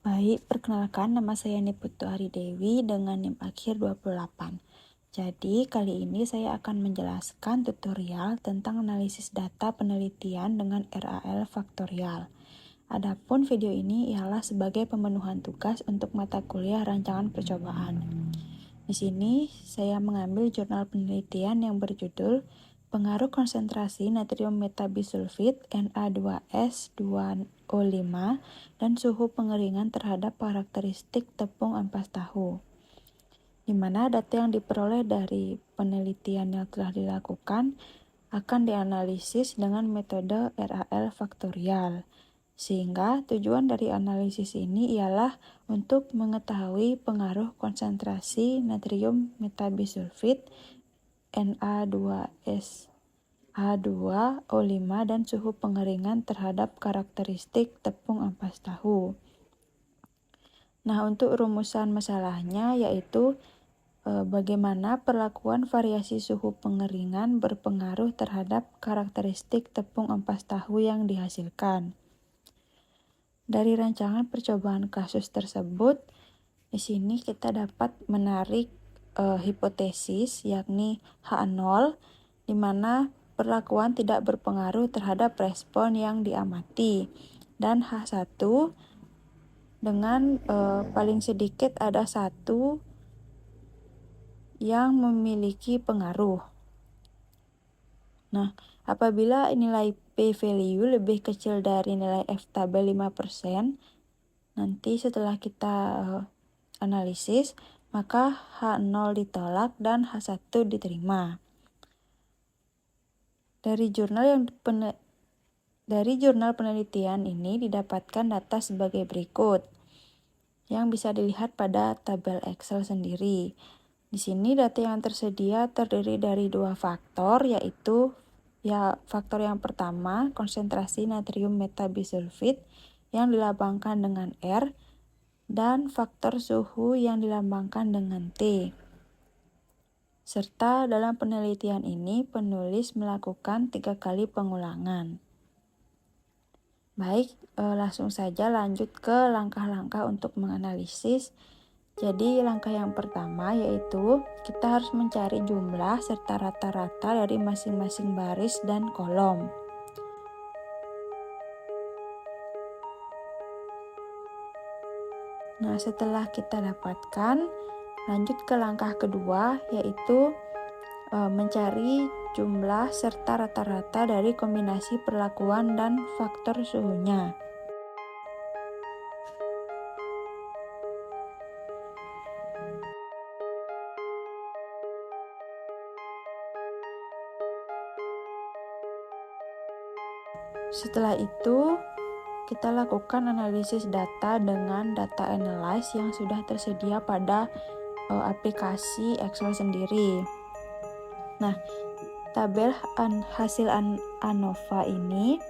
Baik, perkenalkan nama saya Niputu Aridewi dengan NIM akhir 28. Jadi, kali ini saya akan menjelaskan tutorial tentang analisis data penelitian dengan RAL faktorial. Adapun video ini ialah sebagai pemenuhan tugas untuk mata kuliah rancangan percobaan. Di sini, saya mengambil jurnal penelitian yang berjudul Pengaruh konsentrasi natrium metabisulfit Na2S2O5 dan suhu pengeringan terhadap karakteristik tepung ampas tahu, di mana data yang diperoleh dari penelitian yang telah dilakukan akan dianalisis dengan metode RAL faktorial. Sehingga tujuan dari analisis ini ialah untuk mengetahui pengaruh konsentrasi natrium metabisulfit Na2SH2O5 dan suhu pengeringan terhadap karakteristik tepung ampas tahu. Nah, untuk rumusan masalahnya yaitu bagaimana perlakuan variasi suhu pengeringan berpengaruh terhadap karakteristik tepung ampas tahu yang dihasilkan. Dari rancangan percobaan kasus tersebut, di sini kita dapat menarik hipotesis yakni H0, di mana perlakuan tidak berpengaruh terhadap respon yang diamati, dan H1 dengan paling sedikit ada satu yang memiliki pengaruh. Nah, apabila nilai p-value lebih kecil dari nilai f-tabel 5%, nanti setelah kita analisis, maka H0 ditolak dan H1 diterima. Dari jurnal penelitian ini didapatkan data sebagai berikut, yang bisa dilihat pada tabel Excel sendiri. Di sini data yang tersedia terdiri dari dua faktor, yaitu faktor yang pertama, konsentrasi natrium metabisulfit yang dilambangkan dengan R, dan faktor suhu yang dilambangkan dengan T. Serta dalam penelitian ini penulis melakukan 3 kali pengulangan. Baik, langsung saja lanjut ke langkah-langkah untuk menganalisis. Jadi langkah yang pertama yaitu kita harus mencari jumlah serta rata-rata dari masing-masing baris dan kolom. Nah, setelah kita dapatkan, lanjut ke langkah kedua yaitu mencari jumlah serta rata-rata dari kombinasi perlakuan dan faktor suhunya. Setelah itu, kita lakukan analisis data dengan data analyze yang sudah tersedia pada aplikasi Excel sendiri. Nah, tabel hasil ANOVA ini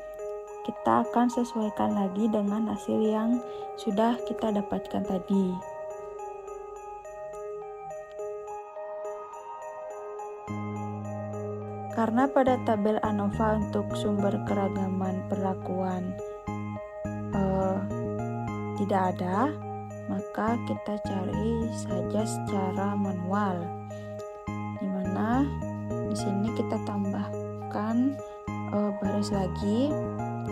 kita akan sesuaikan lagi dengan hasil yang sudah kita dapatkan tadi. Karena pada tabel ANOVA untuk sumber keragaman perlakuan tidak ada, maka kita cari saja secara manual, dimana di sini kita tambahkan baris lagi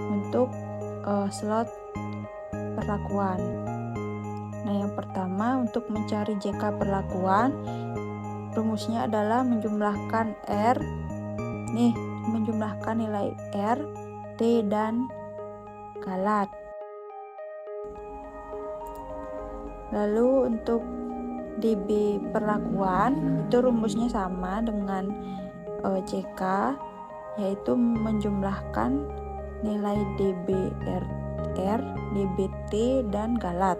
untuk slot perlakuan. Nah, yang pertama untuk mencari JK perlakuan, rumusnya adalah menjumlahkan R, menjumlahkan nilai R, T, dan galat. Lalu untuk DB perlakuan itu rumusnya sama dengan JK, yaitu menjumlahkan nilai DBR, DBT, dan galat.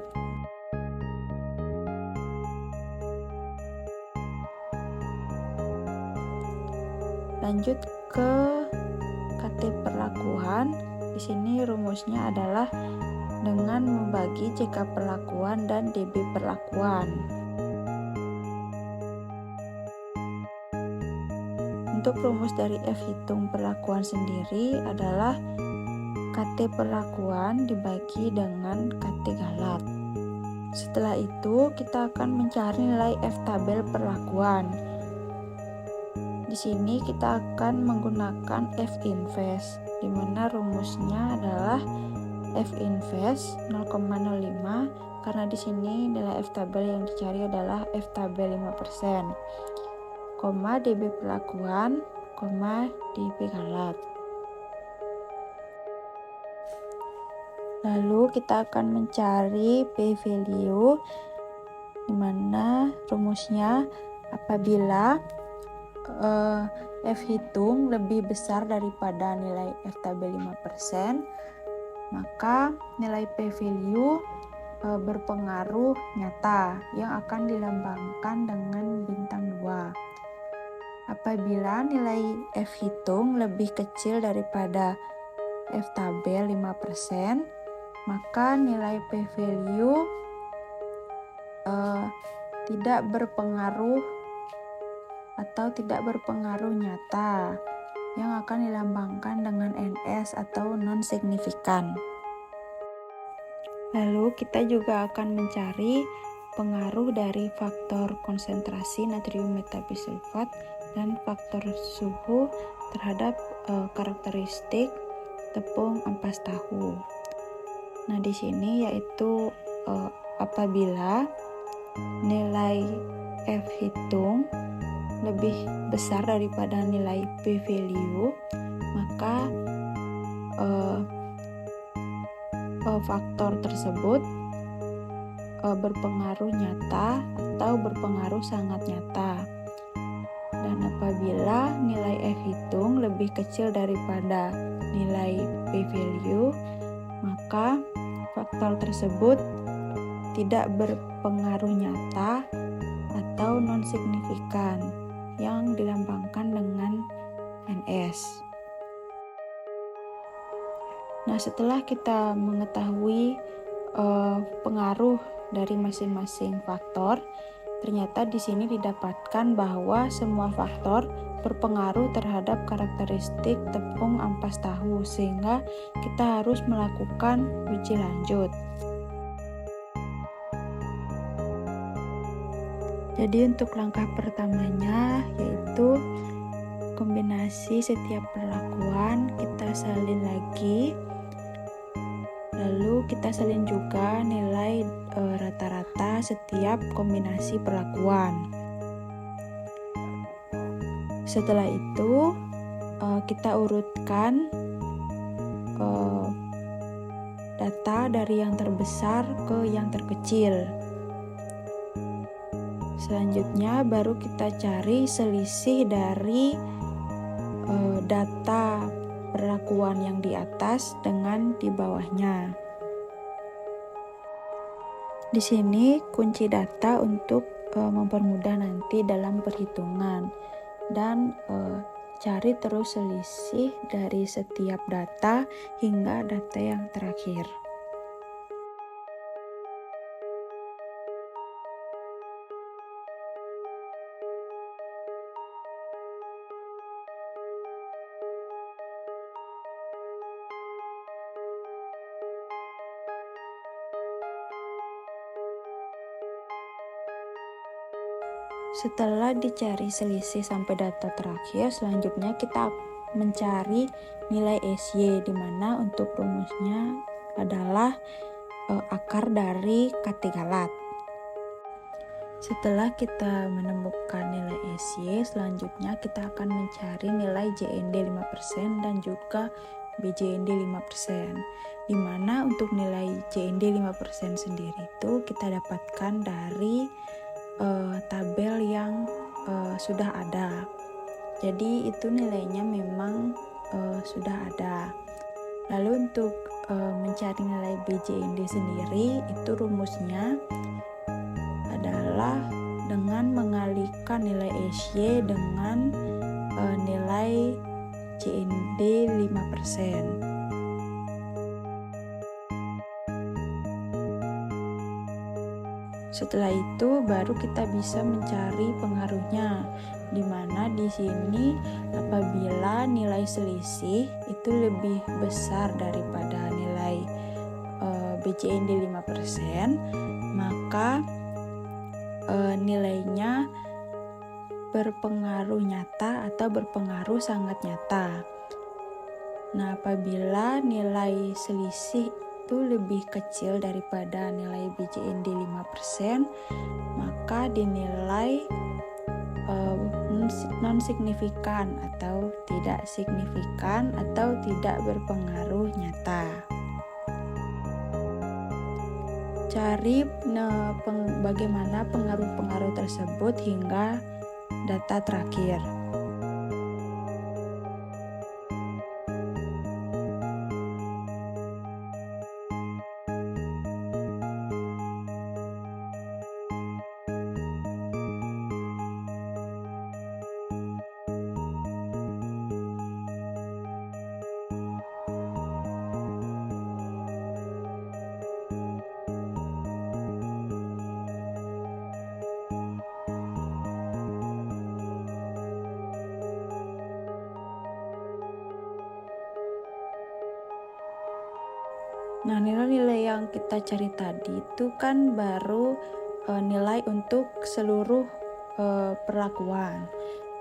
Lanjut ke KT perlakuan. Di sini rumusnya adalah dengan membagi JK perlakuan dan DB perlakuan. Untuk rumus dari F hitung perlakuan sendiri adalah KT perlakuan dibagi dengan KT galat. Setelah itu kita akan mencari nilai F tabel perlakuan. Di sini kita akan menggunakan F inverse, di mana rumusnya adalah F inverse 0,05, karena di sini nilai F tabel yang dicari adalah F tabel 5%, DB perlakuan, DB kalat. Lalu kita akan mencari P value, di mana rumusnya apabila F hitung lebih besar daripada nilai F tabel 5%, maka nilai P value berpengaruh nyata yang akan dilambangkan dengan bintang 2. Apabila nilai F hitung lebih kecil daripada F tabel 5%, maka nilai P value tidak berpengaruh atau tidak berpengaruh nyata yang akan dilambangkan dengan NS atau non-signifikan. Lalu kita juga akan mencari pengaruh dari faktor konsentrasi natrium metabisulfat dan faktor suhu terhadap karakteristik tepung ampas tahu. Nah, di sini yaitu apabila nilai F hitung lebih besar daripada nilai P value, maka faktor tersebut berpengaruh nyata atau berpengaruh sangat nyata. Dan apabila nilai F hitung lebih kecil daripada nilai P value, maka faktor tersebut tidak berpengaruh nyata atau non-signifikan yang dilambangkan dengan NS. Nah, setelah kita mengetahui pengaruh dari masing-masing faktor, ternyata di sini didapatkan bahwa semua faktor berpengaruh terhadap karakteristik tepung ampas tahu, sehingga kita harus melakukan uji lanjut. Jadi untuk langkah pertamanya yaitu kombinasi setiap perlakuan kita salin lagi, lalu kita salin juga nilai rata-rata setiap kombinasi perlakuan. Setelah itu kita urutkan data dari yang terbesar ke yang terkecil. Selanjutnya baru kita cari selisih dari data perlakuan yang di atas dengan di bawahnya. Di sini kunci data untuk mempermudah nanti dalam perhitungan, dan cari terus selisih dari setiap data hingga data yang terakhir. Setelah dicari selisih sampai data terakhir, selanjutnya kita mencari nilai SY, di mana untuk rumusnya adalah akar dari Kt galat. Setelah kita menemukan nilai SY, selanjutnya kita akan mencari nilai JND 5% dan juga BJND 5%, di mana untuk nilai JND 5% sendiri itu kita dapatkan dari tabel yang sudah ada. Jadi itu nilainya memang sudah ada. Lalu untuk mencari nilai BJND sendiri, itu rumusnya adalah dengan mengalihkan nilai SY dengan nilai JND 5%. Setelah itu baru kita bisa mencari pengaruhnya, di mana di sini apabila nilai selisih itu lebih besar daripada nilai BCND 5%, maka nilainya berpengaruh nyata atau berpengaruh sangat nyata. Nah, apabila nilai selisih itu lebih kecil daripada nilai BCND 5%, maka dinilai non-signifikan atau tidak signifikan atau tidak berpengaruh nyata. Cari bagaimana pengaruh-pengaruh tersebut hingga data terakhir. Nah, nilai-nilai yang kita cari tadi itu kan baru nilai untuk seluruh perlakuan.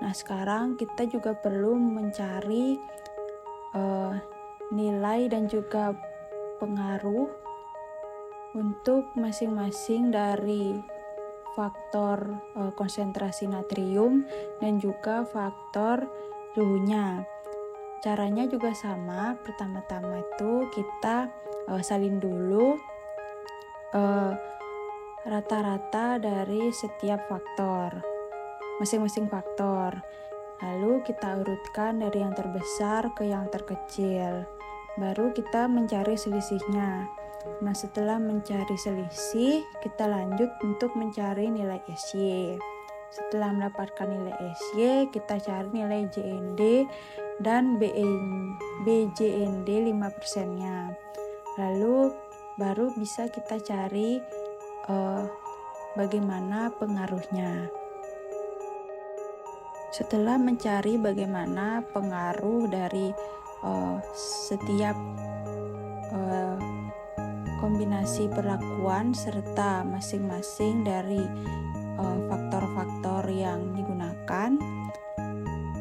Nah, sekarang kita juga perlu mencari nilai dan juga pengaruh untuk masing-masing dari faktor konsentrasi natrium dan juga faktor suhunya. Caranya juga sama. Pertama-tama itu kita salin dulu rata-rata dari setiap faktor, masing-masing faktor. Lalu kita urutkan dari yang terbesar ke yang terkecil. Baru kita mencari selisihnya. Nah, setelah mencari selisih, kita lanjut untuk mencari nilai SY. Setelah mendapatkan nilai SY, kita cari nilai JND dan BJND 5%-nya. Lalu baru bisa kita cari bagaimana pengaruhnya. Setelah mencari bagaimana pengaruh dari setiap kombinasi perlakuan serta masing-masing dari faktor-faktor yang digunakan,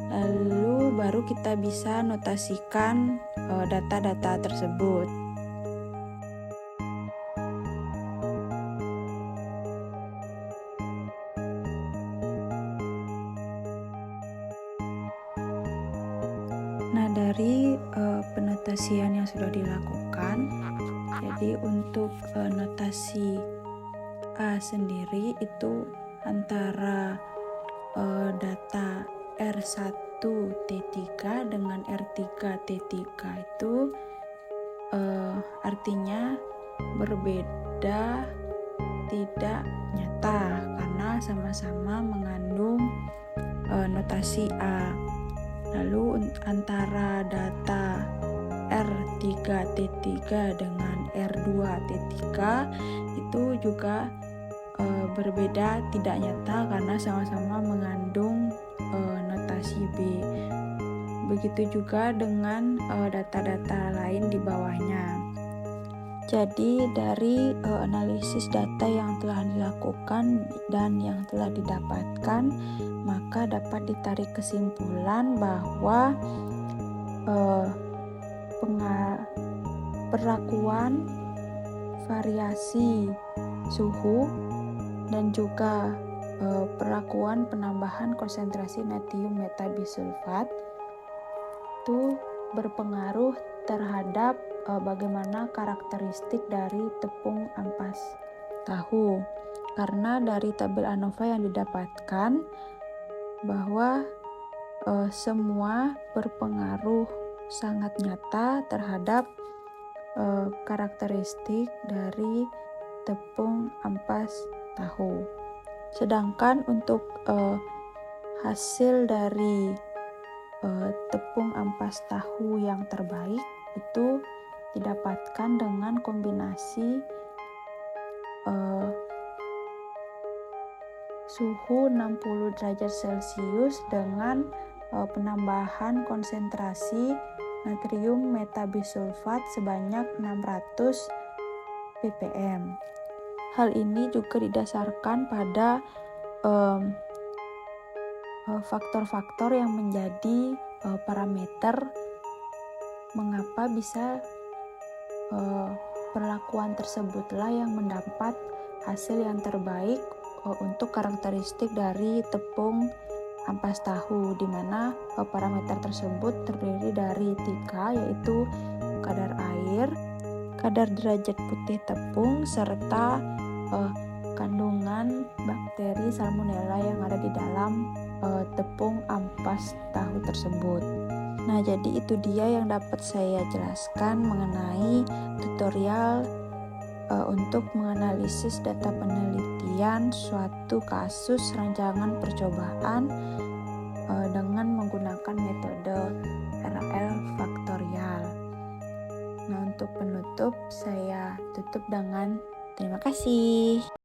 lalu baru kita bisa notasikan data-data tersebut. Nah, dari penotasian yang sudah dilakukan, jadi untuk notasi A sendiri itu antara data R1T3 dengan R3T3 itu artinya berbeda, tidak nyata karena sama-sama mengandung notasi A. Lalu antara data R3T3 dengan R2T3 itu juga berbeda, tidak nyata karena sama-sama mengandung notasi B. Begitu juga dengan data-data lain di bawahnya. Jadi dari analisis data yang telah dilakukan dan yang telah didapatkan, maka dapat ditarik kesimpulan bahwa perlakuan variasi suhu dan juga perlakuan penambahan konsentrasi natrium metabisulfat itu berpengaruh terhadap bagaimana karakteristik dari tepung ampas tahu. Karena dari tabel ANOVA yang didapatkan bahwa semua berpengaruh sangat nyata terhadap karakteristik dari tepung ampas tahu. Sedangkan untuk hasil dari tepung ampas tahu yang terbaik itu didapatkan dengan kombinasi suhu 60 derajat Celcius dengan penambahan konsentrasi natrium metabisulfat sebanyak 600 ppm. Hal ini juga didasarkan pada faktor-faktor yang menjadi parameter mengapa bisa perlakuan tersebutlah yang mendapat hasil yang terbaik untuk karakteristik dari tepung ampas tahu, di mana parameter tersebut terdiri dari 3, yaitu kadar air, kadar derajat putih tepung, serta kandungan bakteri salmonella yang ada di dalam tepung ampas tahu tersebut. Nah, jadi itu dia yang dapat saya jelaskan mengenai tutorial untuk menganalisis data penelitian suatu kasus rancangan percobaan dengan menggunakan metode RL faktorial. Nah, untuk penutup saya tutup dengan terima kasih.